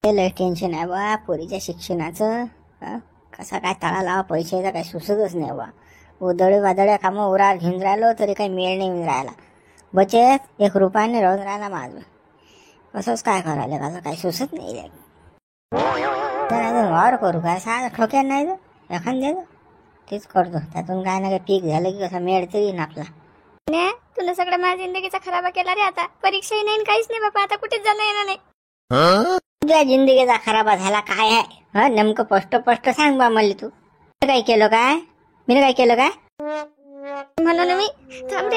ते लय टेन्शन आहे बा पोरीच्या शिक्षणाचं. कसा काय तळा लावा पैशाचा काही सुचतच नाही बा. उदळे वादळ्या कामं उरार घेऊन राहिलो तरी काही मेळ नाही येऊन राहिला. बचत 1 रुपयाने राहून राहिला माझं. असंच काय करायला कसं काही सुचत नाही. वावर करू काय साधं ठोक्या नाही तर एखाद्याचं तेच करतो. त्यातून काय ना काय पीक झालं की कसं मेळ तरी ना आपला. तुला सगळं माझ्या जिंदगीचा खराबा केला रे. आता परीक्षाही नाही काहीच नाही बाबा. आता कुठेच जाणं येणार नाही. तुझ्या जिंदगीचा खराबा झाला काय आहे नेमकं स्पष्ट सांग बा मला. तू काय केलं काय? मी काय केलं काय म्हणून मी थांब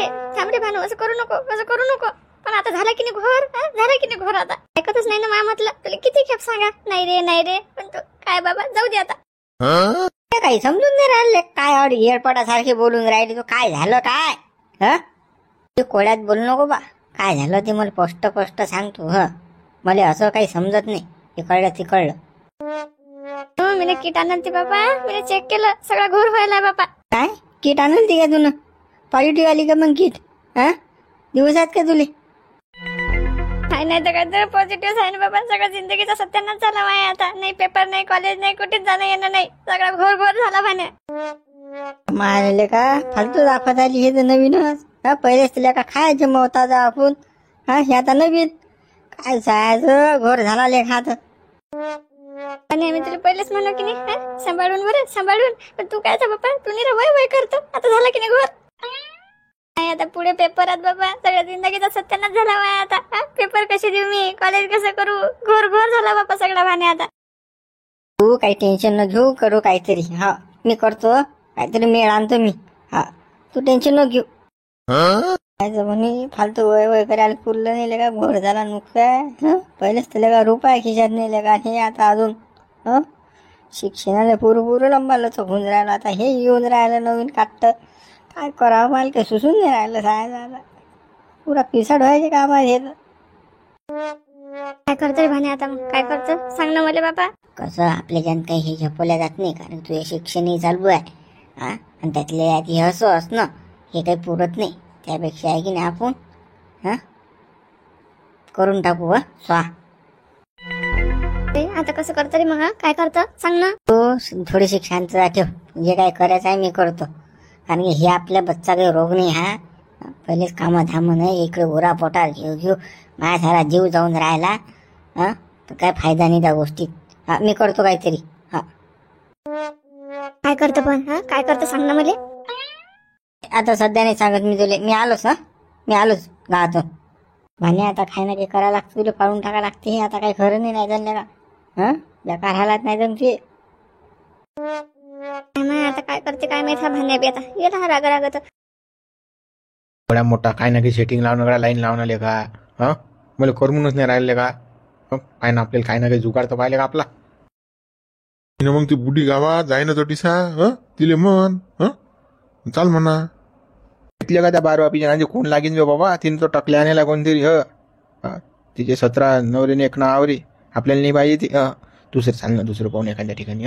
रे भानू असं करू नको. पण आता झालं की नाही घोर. झालं की नाही घोर. आता ऐकतच नाही ना मा म्हटलं. तुला किती खेप सांगा नाही रे. पण तू काय बाबा जाऊ दे आता. काही समजून नाही राहिले काय आवडी येडपडासारखे बोलून राहिले. तू काय झालं काय ते कोड्यात बोलू नको बा. काय झालं ते मला स्पष्ट सांग तू. मला असं काही समजत नाही. ते कळलं मी किट आणली बाबा. मी चेक केलं सगळं घोर व्हायला बाबा. काय किट आणली ती का तुला? पॉझिटिव्ह आली का मग किट? दिवसात का तुले? नाही तर काय तर पॉझिटिव्ह आहे ना बाबा. सगळं जिंदगीचा सत्यानाश झाला आहे आता. नाही पेपर नाही कॉलेज नाही कुठेच जाणं येणं नाही. सगळं घोर झाला भाण्या. मारले का फालतू दाखवत आली. हे तर नवीनच. पहिलेच तुला का खायचे मवता जा आपण. हे आता नवीन काय जायचं घोर झाला लेखात. आणि आम्ही तुला पहिलेच म्हणलो की नाही सांभाळून. पण तू काय बाबा तू नाही वय करतो. आता झाला की नाही घोर. नाही आता पुढे पेपरात बाबा सगळ्या जिंदगीचा सत्यानाश झाला आहे आता. पेपर कसे देऊ मी? कॉलेज कसं करू? घोर झाला बाबा सगळा भाने आता. तू काही टेन्शन न घेऊ. करू काहीतरी. मी करतो काहीतरी मेळ आणतो मी. तू टेन्शन न घेऊ. म्हणे फालतू वय करायला पुरलं नाही का घोर झाला नुकसान. पहिलेच तर का रुपये खिशात नाही का. हे आता अजून शिक्षणाला पुरं लंबाला होऊन राहिलं. आता हे येऊन राहिलं नवीन काट. काय करावं मला काही सुचून नाही राहिलं. साहेब पुरा पिसाड व्हायचे काम आहे. काय करतो रे भाने आता? मग काय करतो सांग ना मला बाबा. कसं आपल्या ज्यात काही हे झपवल्या जात नाही. कारण तुझे शिक्षणही चालू आहे. आणि त्यातल्या हे असं हे काही पुरत नाही. त्यापेक्षा आहे की नाही आपण करून टाकू. स्वा आता कसं करतो रे मग? काय करतो सांग ना. तू थोडीशी शांतता ठेव. जे काय करायचं आहे मी करतो. कारण की हे आपल्या बच्चा काही रोग नाही. पहिलेच कामं धामं नाही. इकडे उरा पोटार घेऊ माझ्या सारा जीव जाऊन राहिला. तर काय फायदा नाही त्या गोष्टीत. मी करतो काहीतरी. काय करतो पण? काय करतो सांग ना मला. आता सध्या नाही सांगत मी तुला. मी आलोच गावातून. म्हणे आता काही ना काही करायला लागतं. तुला काढून टाकायला लागते. हे आता काही खरं नाही जाणलं का. बेकार हालात नाही जण तुझे. आता काय करते काय माहिती भान्या बी आता गेला हा राग बड्या मोठा काय ना काही सेटिंग लावणं लाईन लावणं का. मला करमूनच नाही राहिले का. काय ना आपल्याला काही ना काही जुगाड तर पाहिले का आपला. मग ती बुडी गावात जाय ना तटीसा. तिले मन चाल म्हणा. घेतले का त्या 12 पिजनाचे कोण लागेन जो बाबा. तिने तो टकल्या आणायला कोणतरी. तिचे 17 नवरीने 1 नावरी. आपल्याला नाही पाहिजे ती. दुसरं चाल ना दुसरं पाहून एखाद्या ठिकाणी.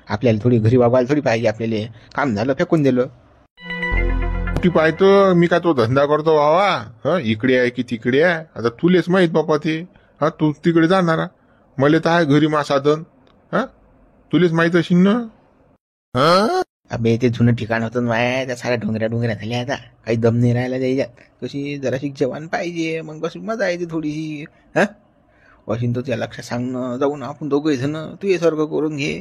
आपल्याला थोडी घरी वागायला थोडी पाहिजे. आपल्याला काम झालं फेकून दिलं. कुठे पाहतो मी काय तो धंदा करतो बाबा. इकडे आहे की तिकडे आहे. आता तुलेच माहित बाबा ते. तू तिकडे जाणारा. मला तर आहे घरी मा साधन. तुलेच माहित असेल ना. अबे ते जुनं ठिकाण होतं माय. त्या साऱ्या डोंगऱ्या झाल्या आता. काही दम नाही राहिला त्याच्यात. कशी जराशी जवान पाहिजे. मग कशी मजा येते थोडीशी. वशिन तो त्या लक्षात सांगणं जाऊन आपण दोघे जण तू हे सर्व करून घे.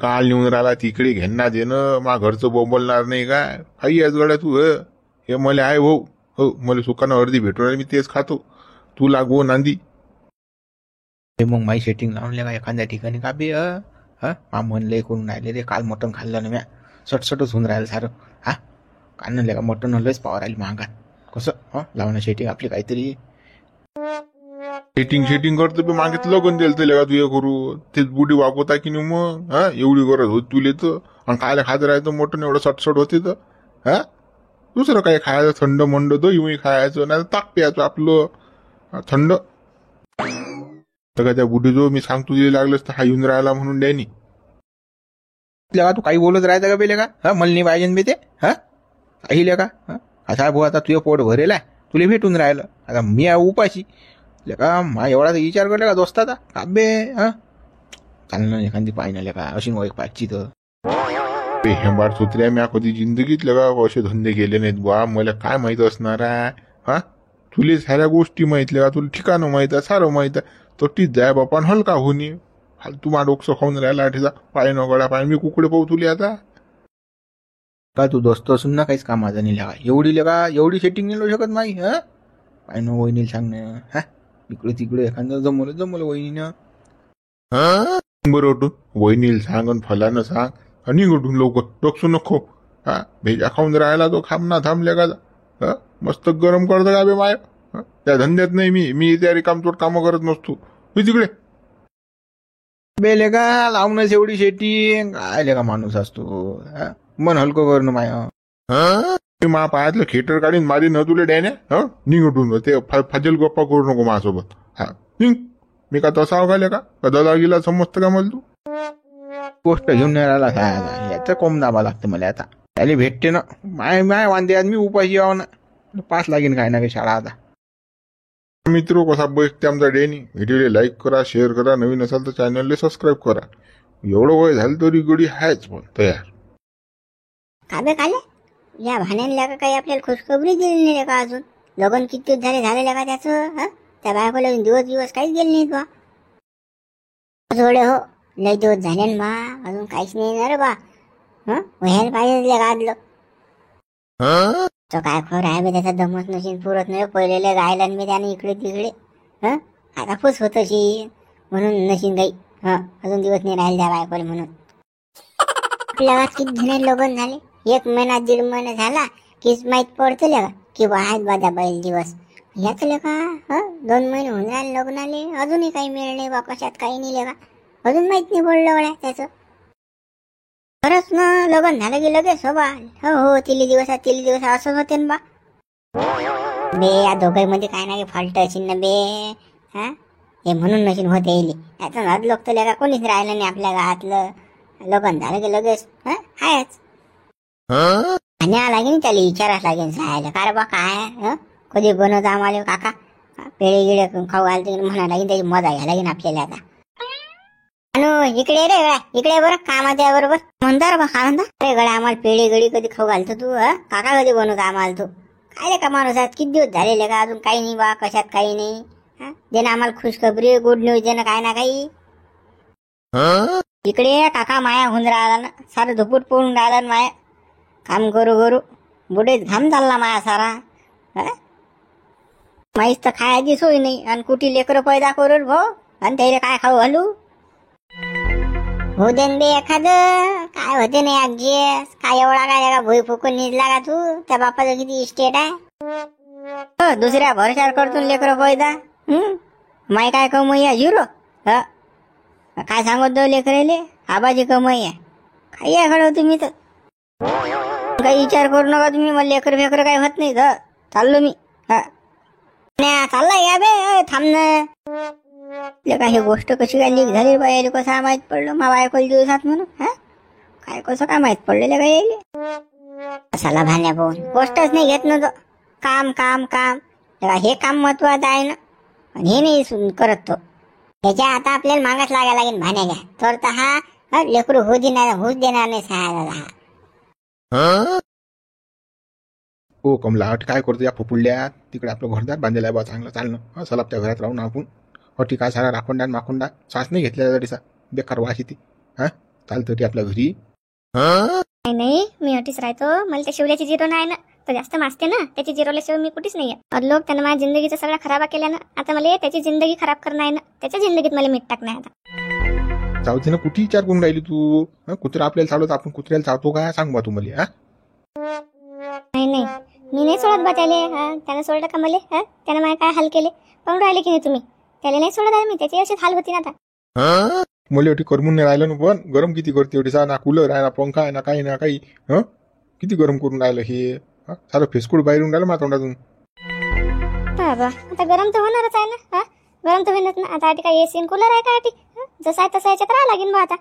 काल नेऊन राहिला तिकडे घेणार देणं. मा घरचं बोंबलणार नाही काय. आई आज गड्या तू. हे मला आहे हो. मला सुखानं अर्धी भेटून मी तेच खातो. तू लागवो नांदी. मग माई सेटिंग लावून का एखाद्या ठिकाणी का बे. मन लय करून राहिले रे. काल मटण खाल्लं ना म्या. सटसटच होऊन राहिलं सारं. कान का मटण लयच पावर राहिली महागात. कसं लावणं सेटिंग आपली काहीतरी. सेटिंग करतो मागे लगन दिलं का तू हे करू. तेच बुडी वागवता की नाही मग. एवढी गरज होत तुले तर. आणि खायला खात राहायचं मोठं एवढं सटसट होते तर. दुसरं काही खायचं थंड मंड दही खायचं नाही ताक प्यायचं आपलं थंड. तर का त्या बुडी जो मी सांगतो तुझे लागलंच तर हा येऊन राहिला म्हणून द्यानी. तू काही बोलत राहायचं का बेले का. मला नाही पाहिजे बे ते. काही का असा भाऊ आता तुझं पोट भरेल आहे. तुला भेटून राहिलं. आता मी आहे उपाशी. लेका मा एवढा विचार करले का दोस्ताचा काबे हा चालणं एखादी पाहिजे लेका अशी एक पाचची तर हेंबार सुत्र्या म्या कधी जिंदगीत लगा असे धंदे केले नाहीत बा. मला काय माहित असणार आहे हा. तुले साऱ्या गोष्टी माहितल्या का, तुला ठिकाणं माहित आहे, सारं माहित आहे. तोटीच जाय बापा हलका होणी फालतू मा डोकसं खाऊन राहिला आठीचा पाय न गळा पाय. मी कुकडे पाहू तुले आता का तू दोस्त असून ना काहीच कामाचा नाही लेका. एवढी सेटिंग नाही लावू शकत नाही हा. पाय न वहिनीला सांगणं हा. इकडे तिकडे एखादं जमवलं वहिनीनं बरं उठून वहिनीला सांग आणि फलानं सांग आणि उठून लवकर डोकसू नको हा. भेजा खाऊन राहिला तो खामना थांबल्या का मस्त गरम करतो का बे माय. त्या धंद्यात नाही मी त्या रिकामचोट कामं करत नसतो. मी तिकडे बे लेका लावणंच एवढी सेटिंग काय लेका माणूस असतो हा. मन हलकं करणं माय मी मा पायातलं खेटर काढीन मारी न तुले डॅने निघ उठून ते फाजल गप्पा करू नको माझ्यासोबत हा. निघ. मी का तसा घाले का दादा गेला समजतं का मला तू गोष्ट घेऊन नाही राहिला काय याचं कोंब दाबा लागतं मला आता. त्याला भेटते ना माय वांदे आज मी उपाशी यावं ना पास लागेन काय ना काही शाळा आता. मित्र कसा बसते आमचा डेनी. व्हिडिओला लाईक करा, शेअर करा, नवीन असाल तर चॅनलला सबस्क्राईब करा. एवढं वय झालं तरी गडी आहेच पण तयार. काबे काले या भाण्याला का काही आपल्याला खुशखबरी दिली नाही का अजून. लग्न किती दिवस झालेलं का त्याचं त्या बायकोला दिवस काहीच गेले नाहीत बा. जोडे हो लय दिवस झाले ना बा अजून काहीच नाही ना रे बा. व्हायला पाहिजे गाजलं तो काय खरं आहे बे. त्याचा दमच नशीन पुरत नाही पहिलेले गायला मी त्याने इकडे तिकडे आता खुश होत म्हणून नशीन काही अजून दिवस नाही राहिले त्या बायकोला म्हणून. आपल्या गावात किती जण लग्न झाले. 1 महिना 1.5 महिना झाला कीच माहित पडतं का की बा आहेत बा त्या बैल दिवस. याच लेका 2 महिने होऊन राहिले लग्नाले अजूनही काही मिळ नाही बा. कशात काही नाही लेका अजून माहित नाही पडलं वळ्या त्याचं. खरंच ना लग्न झालं की लगेच हो बा. हो तिले दिवस असंच होते ना बा. बे या दोघांमध्ये काय नाही फॉल्ट असेल ना बे हे म्हणून नशीन होते येईल. याचा नाद लोक तर लेका कोणीच राहिलं नाही आपल्या गावातलं. लग्न झालं की लगेच हायच आणि लागेल त्याला विचाराच लागेल सांगायला का रे बा काय कधी बनवत आम्हाला काका पेळे गिळे खाऊ घालते म्हणा लागेल. त्याची मजा घ्या लागेल आपल्याला आता. इकडे रे गळा इकडे बरं कामात या बरोबर म्हणता रे बा काय म्हणता. अरे गळा आम्हाला पेढे गडी कधी खाऊ घालतो तू काका कधी बनवतो आम्हाला तू. काय रे का माणूस आहेत किती दिवस झालेले का अजून काही नाही बा. कशात काही नाही देणं आम्हाला खुशखबरी गुड न्यूज देणं काय ना काही. इकडे काका माया होऊन राहिला ना सारं धुपूट पडून राहिला ना माया. काम करू बुडेच घाम चालला माया सारा. माहीच तर खायची सोय नाही आणि कुठे लेकरं पैदा करू भो आणि त्याला काय खाऊ घालू. हो देन बे एखादं काय होते नाही ऍडजस्ट. काय एवढा काय भुई फुकून निजला का तू. त्या बापाचं किती इस्टेट आहे. दुसऱ्या भरशार करतो लेकरं पैदा. माय काय कमाई आहे 0. काय सांगत दो लेकरेले आबाजी कमाई आहे. काही आहे खरं तुम्ही तर काही विचार करू नका तुम्ही. मला लेकर फेकर काही होत नाही चाललो मी चालला या बे थांब ना. का ही गोष्ट कशी काय लीक झाली बा. यायला कसं माहित पडलं मा बायकोला दिवसात म्हणून काय कसं काय माहित पडलेलं का यायला. कशाला भाण्या पाहून गोष्टच नाही घेत ना तो. काम काम काम हे काम महत्वाचं आहे ना आणि हे नाही करत तो. त्याच्या आता आपल्याला मागास लागायला लागेल भाण्या घ्या तर हा लेकरू होऊ देणार नाही सहा. ओ कमलाट काय करतो या फुपुळल्या तिकडे आपलं घरदार बांधलेलं आहे बा चांगलं चालणं सलापच्या घरात राहून आपण अटी काय सारा राखोंडा माखोंडा सास नाही घेतल्या तरीसा बेकार वास येते चालतं ते आपल्या घरी. नाही मी अटीच राहतो. मला त्या शिवल्याची जिरो नाही ना तर जास्त मासते ना. त्याची जिरोला शिव मी कुठेच नाही आहे. लोक त्यानं माझ्या जिंदगीचा सगळा खराबा केला ना. आता मला त्याची जिंदगी खराब करणं आहे ना. त्याच्या जिंदगीत मला मीठ टाकणं आहे आता. जाऊ दे ना कुठे विचार करून राहिली तू. कुत्रा आपल्याला चालवत आपण कुत्र्याला चावतो का सांग बा तुम्हाला. नाही मी नाही सोडत बा त्याले. त्यानं सोडलं का मला त्यानं माझे काय हाल केले पाहून राहिले की नाही तुम्ही. त्याला नाही सोडत आहे मी. त्याची अशीच हाल होती ना आता. मला एवढी करमून नाही राहिलं ना पण गरम किती करते एवढी ना कूलर आहे ना पंखा आहे ना काही ना काही किती गरम करून राहिलं हे सारं फेसकूड बाहेरून राहिलं माझ्या तोंडातून. बाबा आता गरम तर होणारच आहे ना. गरम तर होईनच ना. आता काय एसी कूलर आहे का जसं आहे तसं याच्यात राहा लागेल बा आता.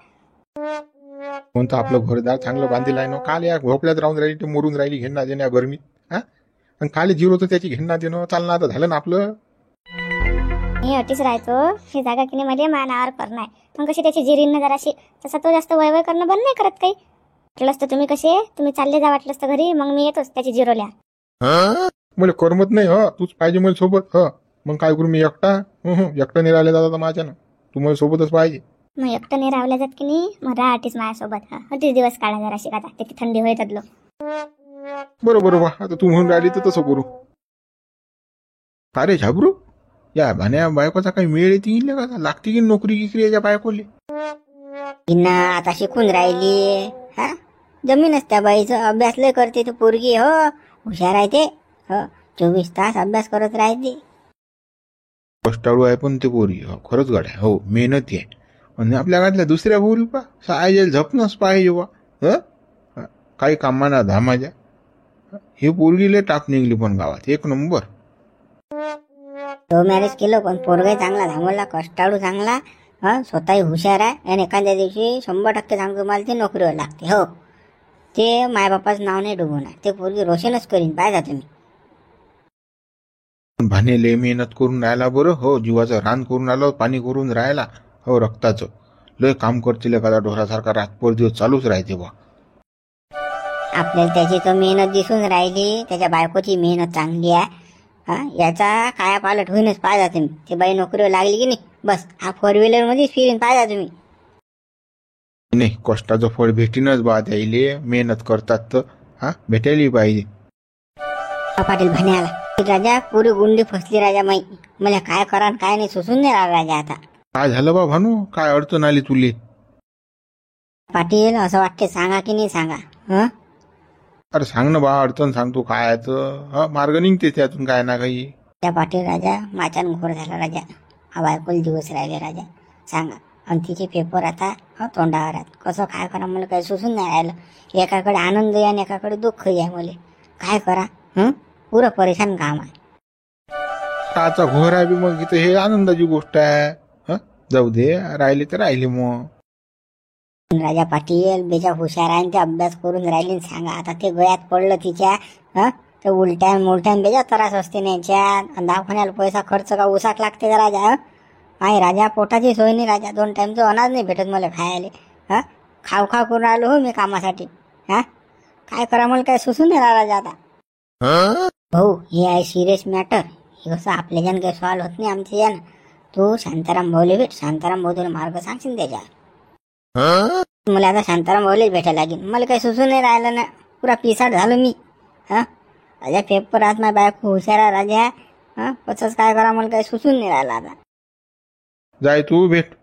कोणतं आपलं घरदार चांगलं बांधलेलं आहे ना. काल या भोपळ्यात राहून राहिली ते मोरून राहिली घेणं देण्या गरमीत आणि काल 0 तर त्याची घेणं देणं चालणं आता झालं ना आपलं. मी अटीच राहतो ही जागा की नाही मध्ये मानावर करणं आहे. मग कशी त्याची जिरीन जराशी तसा तो जास्त वय करणं बंद नाही करत काही. वाटलंच तर तुम्ही चालले जा वाटलंच तर घरी, मग मी येतोच त्याची जिरोल्या. मला करमत नाही तूच पाहिजे मला सोबत. मग काय करू मी एकटा? एकटा नाही राहिले दादा माझ्यानं. तू मला सोबतच पाहिजे. मग एकटं नाही रावल्या जात की नाही, मग राहतीच माझ्यासोबत. अटीच दिवस काढा जराशी आता त्याची थंडी होईल तदलो. बरोबर वा, आता तू म्हणून राहिली तर तसं करू. का रे झाबरू, या भाण्या बायकोचा काही मेळ येते का? लागते की नोकरी गिकरी याच्या बायकोले? हिना आता शिकून राहिली. हा जमीनच त्या बाईचं. अभ्यास लय करते ती पोरगी. हो हुशार आहे ते. 24 तास अभ्यास करत राहते. कष्टाळू आहे पण ते पोरी. खरंच गाड्या. हो मेहनती आहे. आणि आपल्या घरातल्या दुसऱ्या पोरी पा सायजेल झपणच पाहिजे बा. काही कामाना धामाच्या. हे पोरगीले टाप निघली पण गावात एक नंबर. तो मॅरेज केलं पण पोरगाही चांगला धामवला, कष्टाळू चांगला. स्वतःही हुशार आहे आणि एखाद्या दिवशी 100% सांगतो मला ते नोकरीवर लागते. हो ते मायबापाचं नाव नाही डुबवणार. ते पोरगी रोशनच करीन पाहिजे तुम्ही. भानेले मेहनत करून राहिला बरं. हो जीवाचं रान करून राहिलं, पाणी करून राहिला. हो रक्ताचं लय काम करतील एखादा ढोरासारखा. रातभर दिवस चालूच राहते बा. आपल्याला त्याची तो मेहनत दिसून राहिली. त्याच्या बायकोची मेहनत चांगली आहे. याचा काया पालट होईनच पाहिजे तुम्ही. ते बाई नोकरीवर लागली की नाही बस हा 4 व्हीलर मध्येच फिरीन पाहिजे तुम्ही. नाही कष्टाचं फळ भेटीनच बा त्याईले. मेहनत करतात तर भेटायला पाहिजे. पाटील भाण्याला राजा पुरी गुंडी फसली राजा माई. मला काय करा काय नाही सुचून नाही राहिला राजा आता. काय झालं बा भानू, काय अडचण आली तुले? पाटील असं वाटते सांगा की नाही सांगा. अरे सांग ना बा, अडचण सांगतो काय आहे तर. मार्ग निघते त्यातून काय ना काही. त्या पाटील राजा माचान घोर झाला राजा. हा बायकोल दिवस राहिले राजा सांगा. आणि तिचे पेपर आता तोंडावर आहेत. कसं काय करा मला काही सुचून नाही राहिलं. एकाकडे आनंद आहे आणि एकाकडे दुःखही आहे. मला काय करा पुरं परेशान काम आहे. काचा घोर आहे बी मग इथं. हे आनंदाची गोष्ट आहे. जाऊ दे राहिले तर राहिले मग. राजा पाटील बेजा हुशार आहे. ते अभ्यास करून राहिले सांगा. आता ते गळ्यात पडलं तिच्या. ते उलट्या मोलट्यान बेजा त्रास असते याच्यात. दवाखान्याला पैसा खर्च का उसाक लागते का राजा. आहे राजा पोटाची सोय नाही राजा. 2 टाइमचं अनाज नाही भेटत मला खायला. खाव करून राहिलो हो मी कामासाठी. काय करा मला काय सुचून नाही राहिला राजा आता. भाऊ हे आहे सिरियस मॅटर. हे कसं आपल्या जण काही सॉल्व होत नाही आमच्या यानं. तू शांताराम भाऊले भेट. शांताराम भाऊ तुला मार्ग सांगशील त्याच्या. मला आता शांताराम भाऊलेच भेटायला लागेल. मला काही सुचून नाही राहिलं ना. पुरा पिसाट झालो मी. राजा पेपर आज माझ्या बायको हुशार आहे राजा. कसंच काय करा मला काही सुचून नाही राहिलं आता. जाय तू भेट.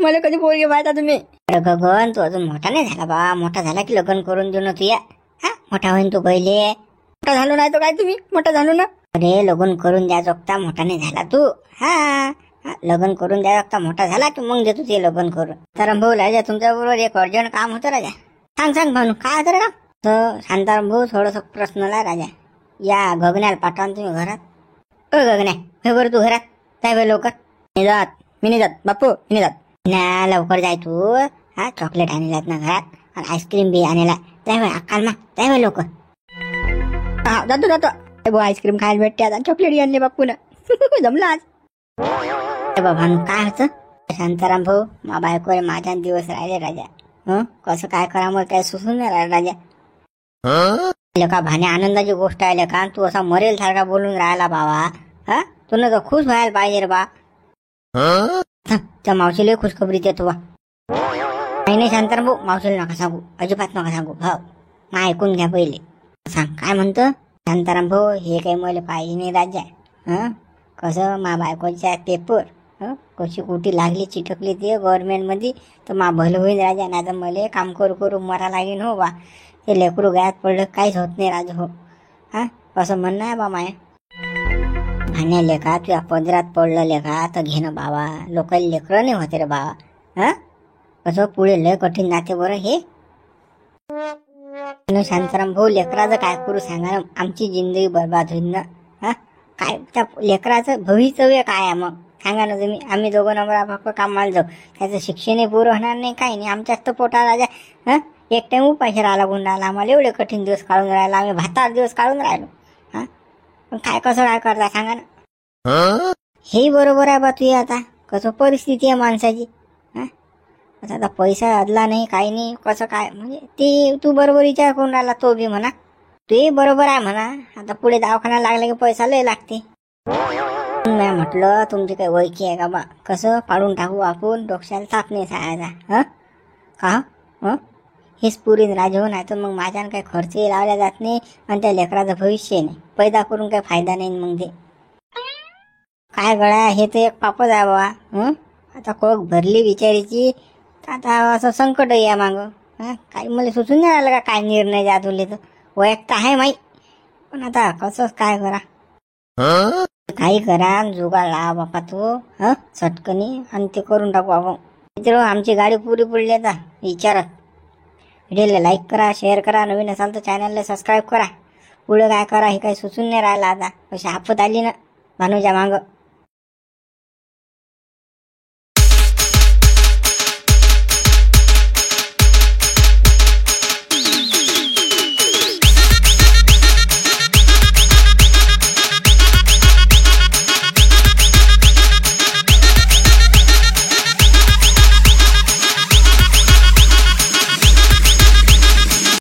मला कधी पोरगी पाहता तुम्ही. अरे गगन तू अजून मोठा नाही झाला बा. मोठा झाला की लग्न करून देऊ ना तू. या मोठा होईन तू पहिले. मोठा झालो नाही तो काय तुम्ही. मोठा झालो ना. अरे लग्न करून द्या जोगता मोठा नाही झाला तू. लग्न करून द्या जोगता मोठा झाला की मग देतो ते लग्न करून. शांताराम भाऊ राजा तुमच्या बरोबर एक अर्जंट काम होतं राजा. सांग भाऊ काय होतं रे. तर शांताराम भाऊ थोडस प्रश्नला राजा. या गगन्याला पाठवा तुम्ही घरात. गगन्या हे बरं तू घरात जाय लवकर. मी नाही जात बापू मी नाही जात ना. लवकर जाय तू. चॉकलेट आणलात ना घरात आणि आईस्क्रीम बी आणला. जाय अक्काल मा जाय लवकर. जातो आईस्क्रीम खायला भेटते आता. चॉकलेट आणले बापू ना. जमलं आज. बाबा काय होतं शांताराम भाऊ मा बायको माझ्या दिवस राहिले राजा. कसं काय करा मला काय सुचून नाही राहिलं राजा. का भाण्या आनंदाची गोष्ट आहे का. तू असा मरेल सारखा बोलून राहिला बाबा. तुला तर खुश व्हायला पाहिजे रे बा. त्या मावशीला खुशखबरी देतो बा. नाही शांताराम भाऊ मावशीला नका सांगू. अजिबात नका सांगू. मा ऐकून घ्या पहिले. सांग काय म्हणतो शांताराम भाऊ. हे काही मला पाहिजे नाही राजा. कसं मा बायकोच्या पेपर कशी कुठे लागली चिटकली ते गव्हर्नमेंट मध्ये तर मा भलं होईल राजा. नाही तर मला काम करू मरा लागेल हो बा. ते लेकरू गळ्यात पडलं काहीच होत नाही राजा. हो असं म्हणणं आहे बा माया. भाण्या लेखा तुझ्या पदरात पडलं लेखा तर घेणं बाबा. लोकांना लेकरं नाही होते रे बाबा. कसं पुढे लय कठीण जाते बरं हे. शांताराम भाऊ लेकराचं काय करू सांगा. आमची जिंदगी बर्बाद होईल ना. काय त्या लेकराचं भवितव्य काय आहे मग सांगा ना तुम्ही. आम्ही दोघं नंबर फक्त कामाला जाऊ. त्याचं शिक्षणही पुरं होणार नाही काही नाही. आमच्याच तर पोटा राजा एक टाइम उपाशी राहिला गुंडाला. आम्हाला एवढे कठीण दिवस काढून राहिला. आम्ही भातार दिवस काढून राहिलो. पण काय कसं काय करता सांगा ना. हेही बरोबर आहे बा तुझी. आता कसं परिस्थिती आहे माणसाची. आता पैसा अदला नाही काही नाही कसं काय म्हणजे ते तू बरोबर विचार करून राहिला तो बी म्हणा. ते बरोबर आहे म्हणा. आता पुढे दवाखाना लागला की पैसा लय लागते. मी म्हटलं तुमची काही ओळखी आहे का बा कसं पाडून टाकू आपण डोक्याला ताप नाही सांगायचा. का हेच पुरी राज होऊन आहे तर मग माझ्यानं काही खर्चही लावला जात नाही आणि त्या लेकराचं भविष्य नाही. पैदा करून काही फायदा नाही मग ते काय गळा हे तर एक पापच आहे बाबा. आता कोक भरली बिचारीची. आता असं संकट या माग काही मला सुचून नाही राहिलं का काय निर्णय द्या तुले तर वैयक्त तर आहे माहीत. पण आता कसं काय करा काही करा जुगाड लावा बापा तू चटकनी आणि ते करून टाकू आपण. मित्र आमची गाडी पुरी पडली आता विचारत. व्हिडिओला लाईक करा शेअर करा. नवीन असाल तर चॅनलला सबस्क्राईब करा. पुढे काय करा हे काही सुचून नाही राहिलं आता. अशी आपत आली ना भानुच्या मागं.